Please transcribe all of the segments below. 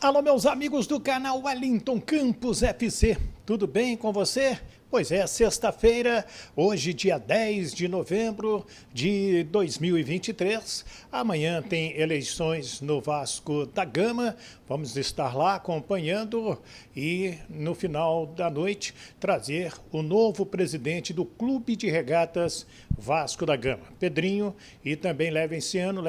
Alô, meus amigos do canal Wellington Campos FC, tudo bem com você? Pois é, sexta-feira, hoje dia 10 de novembro de 2023, amanhã tem eleições no Vasco da Gama, vamos estar lá acompanhando e no final da noite trazer o novo presidente do Clube de Regatas Vasco da Gama, Pedrinho, e também Levenciano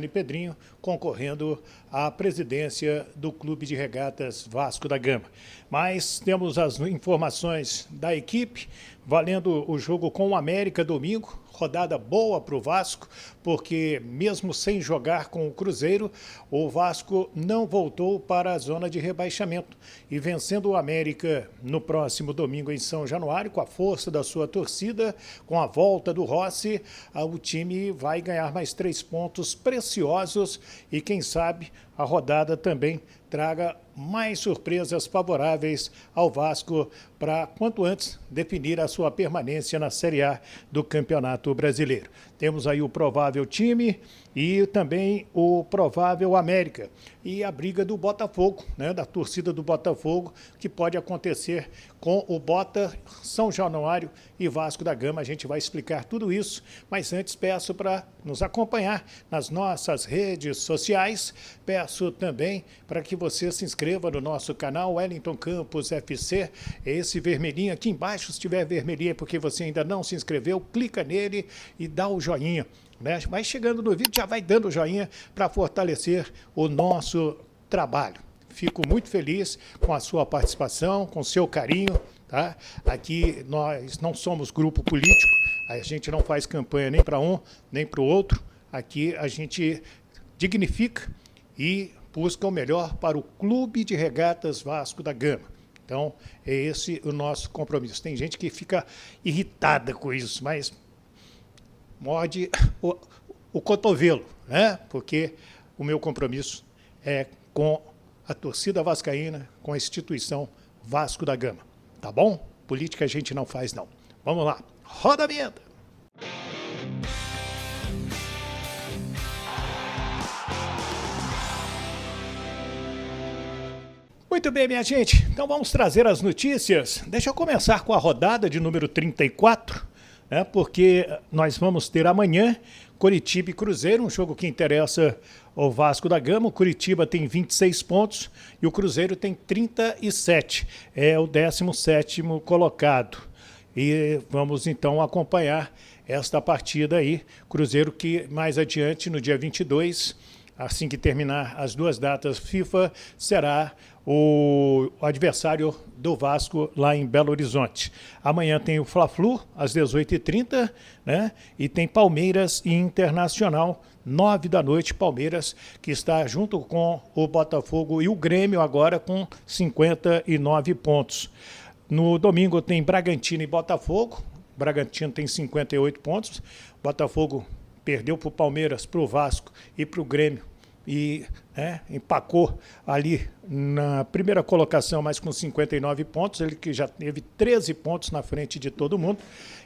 e Pedrinho concorrendo à presidência do Clube de Regatas Vasco da Gama. Mas temos as informações da equipe, valendo o jogo com o América domingo, rodada boa para o Vasco, porque mesmo sem jogar com o Cruzeiro, o Vasco não voltou para a zona de rebaixamento. E vencendo o América no próximo domingo em São Januário, com a força da sua torcida, com a volta do Rossi, o time vai ganhar mais 3 pontos preciosos e quem sabe a rodada também traga mais surpresas favoráveis ao Vasco para, quanto antes, definir a sua permanência na Série A do Campeonato Brasileiro. Temos aí o provável time e também o provável América. E a briga do Botafogo, né, da torcida do Botafogo, que pode acontecer com o Bota, São Januário e Vasco da Gama. A gente vai explicar tudo isso, mas antes peço para nos acompanhar nas nossas redes sociais. Peço também para que você se inscreva no nosso canal Wellington Campos FC. Esse vermelhinho aqui embaixo, se tiver vermelhinho porque você ainda não se inscreveu, clica nele e dá o joinha. Vai chegando no vídeo, já vai dando o joinha para fortalecer o nosso trabalho. Fico muito feliz com a sua participação, com o seu carinho. Tá? Aqui nós não somos grupo político, a gente não faz campanha nem para um, nem para o outro. Aqui a gente dignifica e busca o melhor para o Clube de Regatas Vasco da Gama. Então, é esse o nosso compromisso. Tem gente que fica irritada com isso, mas morde o cotovelo, né? Porque o meu compromisso é com a torcida vascaína, com a instituição Vasco da Gama. Tá bom? Política a gente não faz, não. Vamos lá. Roda a vinheta! Muito bem, minha gente. Então vamos trazer as notícias. Deixa eu começar com a rodada de número 34, né, porque nós vamos ter amanhã Coritiba e Cruzeiro, um jogo que interessa ao Vasco da Gama. O Coritiba tem 26 pontos e o Cruzeiro tem 37. É o 17º colocado. E vamos então acompanhar esta partida aí. Cruzeiro que mais adiante, no dia 22, assim que terminar as duas datas FIFA, será o adversário do Vasco lá em Belo Horizonte. Amanhã tem o Fla-Flu, às 18h30, né? E tem Palmeiras e Internacional, 9 da noite, Palmeiras, que está junto com o Botafogo e o Grêmio agora com 59 pontos. No domingo tem Bragantino e Botafogo. Bragantino tem 58 pontos. Botafogo perdeu para o Palmeiras, para o Vasco e para o Grêmio. E empacou ali na primeira colocação, mas com 59 pontos, ele que já teve 13 pontos na frente de todo mundo,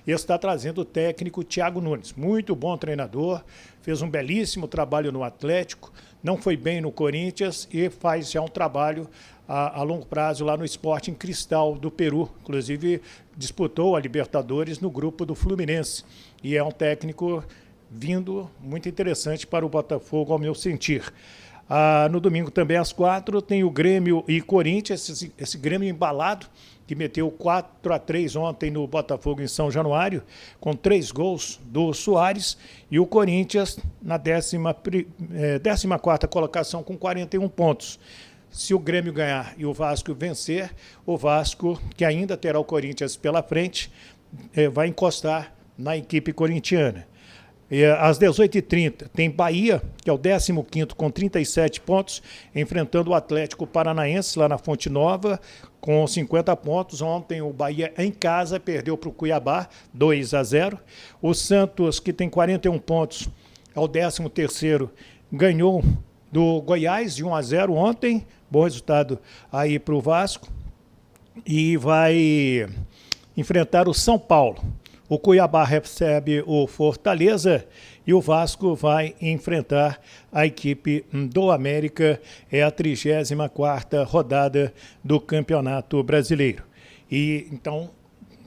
e está trazendo o técnico Thiago Nunes, muito bom treinador, fez um belíssimo trabalho no Atlético, não foi bem no Corinthians e faz já um trabalho a longo prazo lá no Sporting Cristal do Peru, inclusive disputou a Libertadores no grupo do Fluminense, e é um técnico vindo muito interessante para o Botafogo, ao meu sentir. No domingo também às 4 tem o Grêmio e Corinthians, esse Grêmio embalado, que meteu 4-3 ontem no Botafogo em São Januário, com 3 gols do Soares, e o Corinthians na 14ª colocação com 41 pontos. Se o Grêmio ganhar e o Vasco vencer, o Vasco, que ainda terá o Corinthians pela frente, vai encostar na equipe corintiana. E às 18h30 tem Bahia, que é o 15º com 37 pontos, enfrentando o Atlético Paranaense lá na Fonte Nova com 50 pontos. Ontem o Bahia em casa perdeu para o Cuiabá 2-0. O Santos, que tem 41 pontos, é o 13º, ganhou do Goiás de 1-0 ontem. Bom resultado aí para o Vasco. E vai enfrentar o São Paulo. O Cuiabá recebe o Fortaleza e o Vasco vai enfrentar a equipe do América, é a 34ª rodada do Campeonato Brasileiro. E então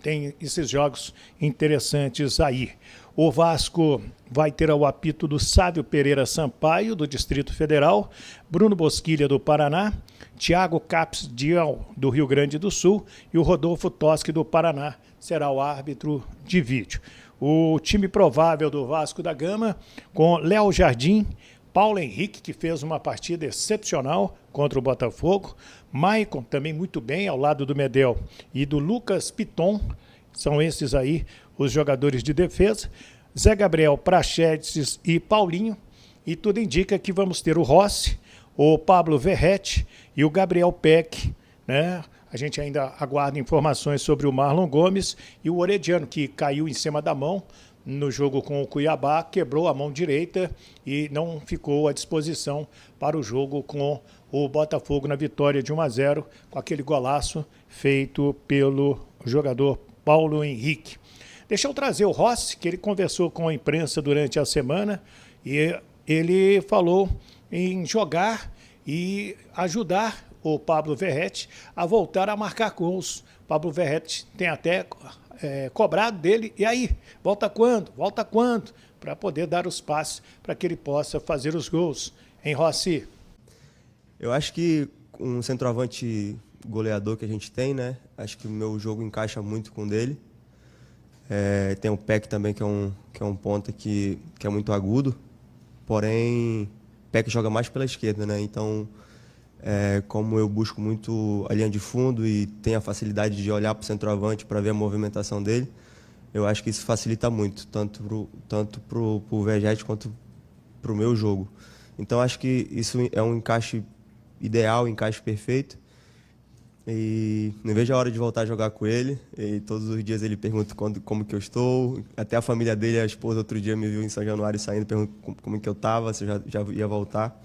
tem esses jogos interessantes aí. O Vasco vai ter ao apito do Sávio Pereira Sampaio, do Distrito Federal, Bruno Bosquilha, do Paraná, Thiago Caps Dial, do Rio Grande do Sul, e o Rodolfo Toschi, do Paraná, será o árbitro de vídeo. O time provável do Vasco da Gama, com Léo Jardim, Paulo Henrique, que fez uma partida excepcional contra o Botafogo, Maicon, também muito bem, ao lado do Medel, e do Lucas Piton, são esses aí os jogadores de defesa, Zé Gabriel, Praxedes e Paulinho, e tudo indica que vamos ter o Rossi, o Pablo Verrete e o Gabriel Peck, né? A gente ainda aguarda informações sobre o Marlon Gomes e o Orediano, que caiu em cima da mão no jogo com o Cuiabá, quebrou a mão direita e não ficou à disposição para o jogo com o Botafogo na vitória de 1-0, com aquele golaço feito pelo jogador Paulo Henrique. Deixa eu trazer o Rossi, que ele conversou com a imprensa durante a semana e ele falou em jogar e ajudar o Pablo Verrete a voltar a marcar gols. Pablo Verrete tem até cobrado dele, e aí, volta quando? Volta quando? Para poder dar os passes para que ele possa fazer os gols. Hein, Rossi? Eu acho que um centroavante goleador que a gente tem, né? Acho que o meu jogo encaixa muito com o dele. Tem o Peck também, que é um ponta que é muito agudo, porém o Peck joga mais pela esquerda, né? Então, como eu busco muito a linha de fundo e tenho a facilidade de olhar para o centroavante para ver a movimentação dele, eu acho que isso facilita muito, tanto para o Verrete quanto para o meu jogo. Então, acho que isso é um encaixe ideal, um encaixe perfeito. E não vejo a hora de voltar a jogar com ele. E todos os dias ele pergunta como que eu estou. Até a família dele, a esposa, outro dia me viu em São Januário saindo, perguntou como que eu estava, se eu já ia voltar.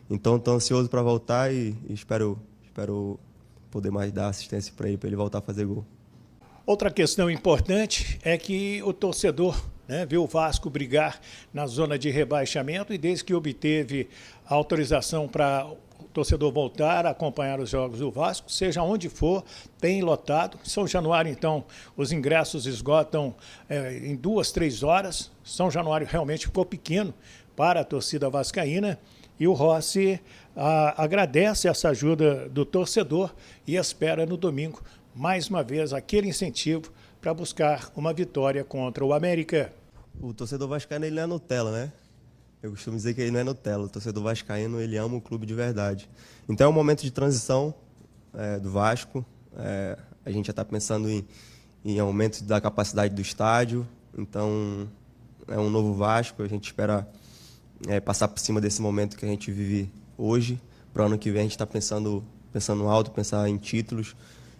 Então, estou ansioso para voltar e espero poder mais dar assistência para ele voltar a fazer gol. Outra questão importante é que o torcedor, né, viu o Vasco brigar na zona de rebaixamento e desde que obteve a autorização para o torcedor voltar a acompanhar os jogos do Vasco, seja onde for, tem lotado. São Januário, então, os ingressos esgotam em 2, 3 horas. São Januário realmente ficou pequeno para a torcida vascaína e o Rossi agradece essa ajuda do torcedor e espera no domingo, mais uma vez, aquele incentivo para buscar uma vitória contra o América. O torcedor vascaíno, ele não é Nutella, né? Eu costumo dizer que ele não é Nutella. O torcedor vascaíno, ele ama o clube de verdade. Então é um momento de transição do Vasco. A gente já está pensando em aumento da capacidade do estádio. Então é um novo Vasco. A gente espera passar por cima desse momento que a gente vive hoje. Para o ano que vem a gente está pensando alto, pensar em títulos,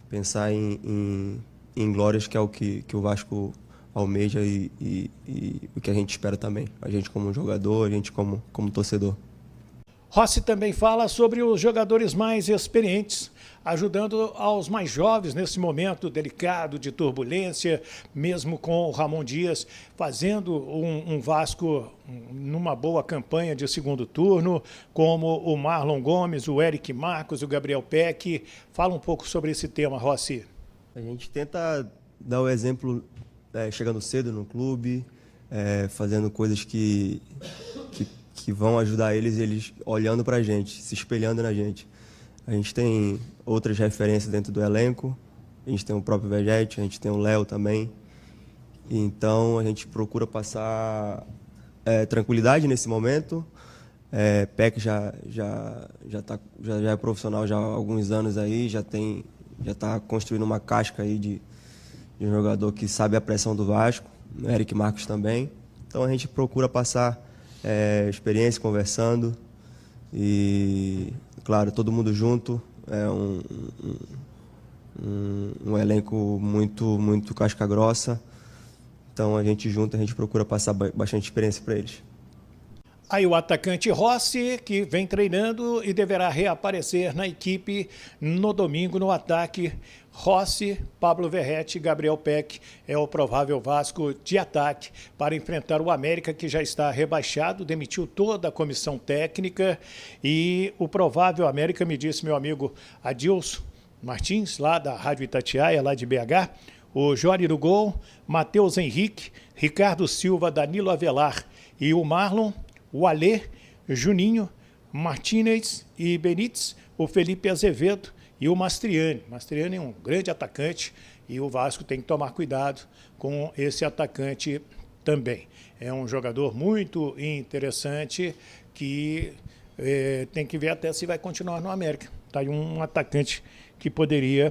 pensar em glórias, que é o que o Vasco almeja e o que a gente espera também. A gente como jogador, a gente como torcedor. Rossi também fala sobre os jogadores mais experientes, ajudando aos mais jovens nesse momento delicado de turbulência, mesmo com o Ramon Dias fazendo um Vasco numa boa campanha de segundo turno, como o Marlon Gomes, o Eric Marcos, o Gabriel Peck. Fala um pouco sobre esse tema, Rossi. A gente tenta dar o exemplo chegando cedo no clube, fazendo coisas que vão ajudar eles olhando para a gente, se espelhando na gente. A gente tem outras referências dentro do elenco, a gente tem o próprio Verrete, a gente tem o Léo também. Então a gente procura passar tranquilidade nesse momento. Peck já é profissional já há alguns anos aí, já está construindo uma casca aí de um jogador que sabe a pressão do Vasco, o Eric Marcos também. Então a gente procura passar experiência, conversando e, claro, todo mundo junto. É um elenco muito casca grossa. Então a gente junto, a gente procura passar bastante experiência para eles. Aí o atacante Rossi, que vem treinando e deverá reaparecer na equipe no domingo no ataque. Rossi, Pablo Verratti e Gabriel Peck é o provável Vasco de ataque para enfrentar o América, que já está rebaixado, demitiu toda a comissão técnica, e o provável América, me disse meu amigo Adilson Martins, lá da Rádio Itatiaia, lá de BH, o Jorge no gol, Matheus Henrique, Ricardo Silva, Danilo Avelar e o Marlon, o Alê, Juninho, Martínez e Benítez, o Felipe Azevedo e o Mastriani. Mastriani é um grande atacante e o Vasco tem que tomar cuidado com esse atacante também. É um jogador muito interessante que tem que ver até se vai continuar no América. Está aí um atacante que poderia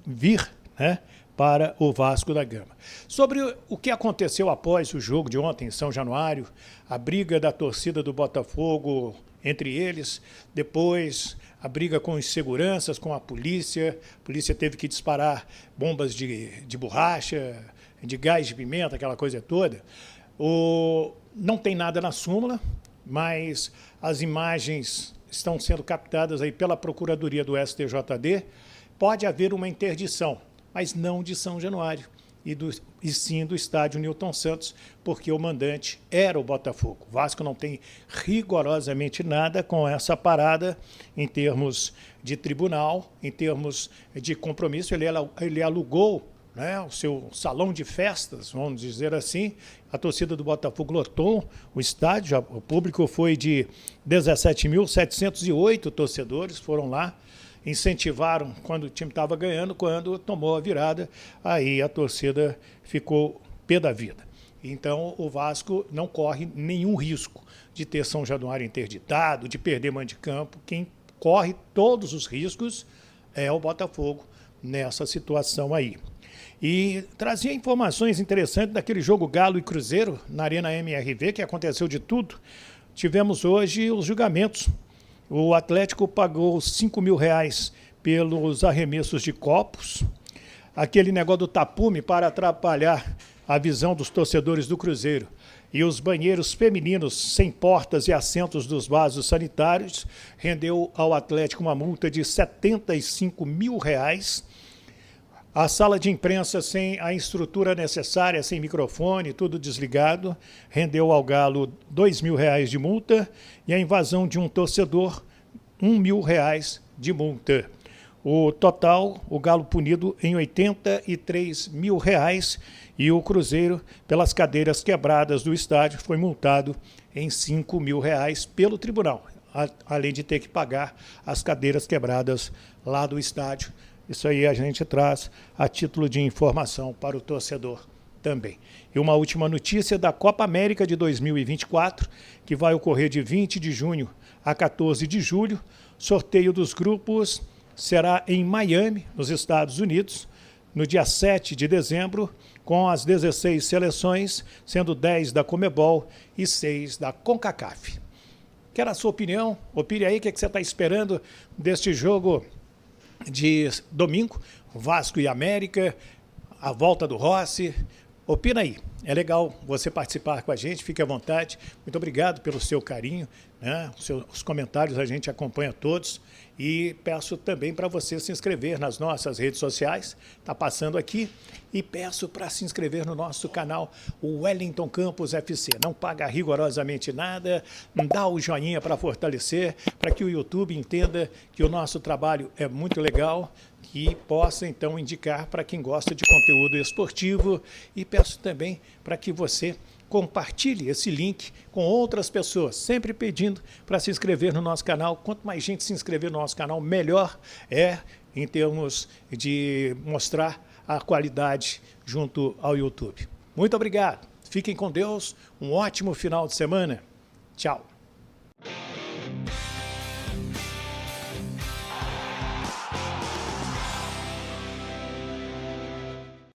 vir, né, para o Vasco da Gama. Sobre o que aconteceu após o jogo de ontem em São Januário, a briga da torcida do Botafogo entre eles, depois a briga com os seguranças, com a polícia teve que disparar bombas de borracha, de gás de pimenta, aquela coisa toda. Não tem nada na súmula, mas as imagens estão sendo captadas aí pela Procuradoria do STJD. Pode haver uma interdição, mas não de São Januário, e sim do estádio Newton Santos, porque o mandante era o Botafogo. O Vasco não tem rigorosamente nada com essa parada em termos de tribunal, em termos de compromisso. Ele alugou, né, o seu salão de festas, vamos dizer assim. A torcida do Botafogo lotou o estádio, o público foi de 17.708 torcedores, foram lá, incentivaram quando o time estava ganhando, quando tomou a virada, aí a torcida ficou pé da vida. Então o Vasco não corre nenhum risco de ter São Januário interditado, de perder mando de campo. Quem corre todos os riscos é o Botafogo nessa situação aí. E trazia informações interessantes daquele jogo Galo e Cruzeiro na Arena MRV, que aconteceu de tudo. Tivemos hoje os julgamentos. O Atlético pagou R$5.000 pelos arremessos de copos. Aquele negócio do tapume para atrapalhar a visão dos torcedores do Cruzeiro. E os banheiros femininos sem portas e assentos dos vasos sanitários rendeu ao Atlético uma multa de R$75.000. A sala de imprensa sem a estrutura necessária, sem microfone, tudo desligado, rendeu ao Galo R$2.000 de multa, e a invasão de um torcedor, R$1.000 de multa. O total, o Galo punido em R$83.000, e o Cruzeiro, pelas cadeiras quebradas do estádio, foi multado em R$5.000 pelo tribunal, além de ter que pagar as cadeiras quebradas lá do estádio. Isso aí a gente traz a título de informação para o torcedor também. E uma última notícia da Copa América de 2024, que vai ocorrer de 20 de junho a 14 de julho. Sorteio dos grupos será em Miami, nos Estados Unidos, no dia 7 de dezembro, com as 16 seleções, sendo 10 da Conmebol e 6 da CONCACAF. Quero a sua opinião? Opine aí o que você está esperando deste jogo de domingo, Vasco e América, a volta do Rossi. Opina aí, é legal você participar com a gente, fique à vontade. Muito obrigado pelo seu carinho, né? Os comentários a gente acompanha todos, e peço também para você se inscrever nas nossas redes sociais, está passando aqui, e peço para se inscrever no nosso canal, o Wellington Campos FC. Não paga rigorosamente nada, dá o joinha para fortalecer, para que o YouTube entenda que o nosso trabalho é muito legal, e possa então indicar para quem gosta de conteúdo esportivo, e peço também para que você compartilhe esse link com outras pessoas, sempre pedindo para se inscrever no nosso canal. Quanto mais gente se inscrever no nosso canal, melhor é em termos de mostrar a qualidade junto ao YouTube. Muito obrigado, fiquem com Deus, um ótimo final de semana, tchau.